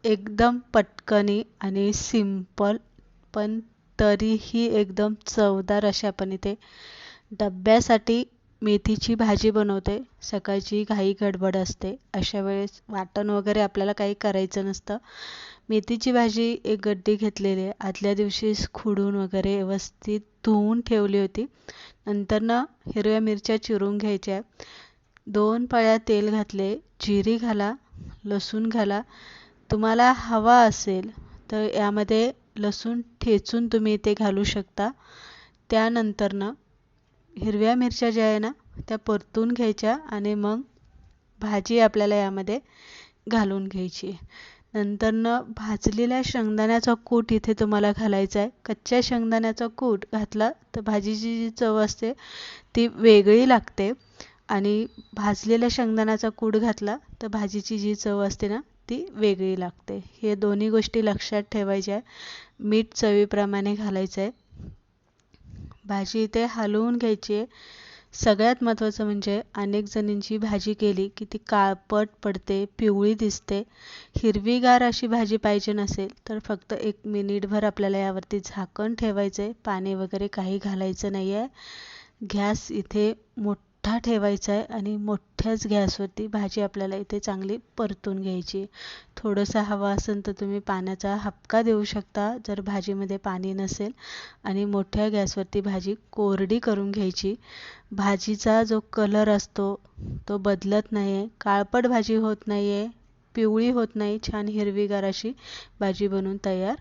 एकदम पटकनी आणि सिंपल पण तरीही एकदम चवदार अशी आपण इथे डब्यासाठी मेथीची भाजी बनवते. सकाळची घाई गडबड असते, अशा वेळेस वाटण वगैरे आपल्याला काही करायचं नसतं. मेथीची भाजी एक गड्डी घेतलेली आहे, आदल्या दिवशीच खुडून वगैरे व्यवस्थित धुवून ठेवली होती. नंतर ना हिरव्या मिरच्या चिरून घ्यायच्या, 2 पळ्या तेल घातले, जिरी घाला, लसूण घाला. तुम्हाला हवा असेल तर यामध्ये लसूण ठेचून तुम्ही इथे घालू शकता. त्यानंतर ना हिरव्या मिरच्या ज्या आहे ना त्या परतून घ्यायच्या आणि मग भाजी आपल्याला यामध्ये घालून घ्यायची. नंतर न भाजलेल्या शेंगदाण्याचा कूट इथे तुम्हाला घालायचा आहे. कच्च्या शेंगदाण्याचा कूट घातला तर भाजीची जी चव असते ती वेगळी लागते आणि भाजलेल्या शेंगदाण्याचा कूट घातला तर भाजीची जी चव असते ना ती वेगळी लागते. हे दोन्ही गोष्टी लक्षात ठेवायच्या आहे. मीठ चवीप्रमाणे घालायचं आहे. भाजी इथे हलवून घ्यायची आहे. सगळ्यात महत्त्वाचं म्हणजे अनेक जणींची भाजी केली की ती काळपट पडते, पिवळी दिसते. हिरवीगार अशी भाजी पाहिजे नसेल तर फक्त 1 मिनिटभर आपल्याला यावरती झाकण ठेवायचं आहे. पाणी वगैरे काही घालायचं नाही आहे. गॅस इथे मोठा ठेवायचा आहे आणि मोठ्याच गॅसवरती भाजी आपल्याला इथे चांगली परतून घ्यायची. थोडंसं हवं असेल तर तुम्ही पाण्याचा हबका देऊ शकता जर भाजीमध्ये पाणी नसेल आणि मोठ्या गॅसवरती भाजी कोरडी करून घ्यायची. भाजीचा जो कलर असतो तो बदलत नाही आहे, काळपट भाजी होत नाही आहे, पिवळी होत नाही, छान हिरवीगार अशी भाजी बनवून तयार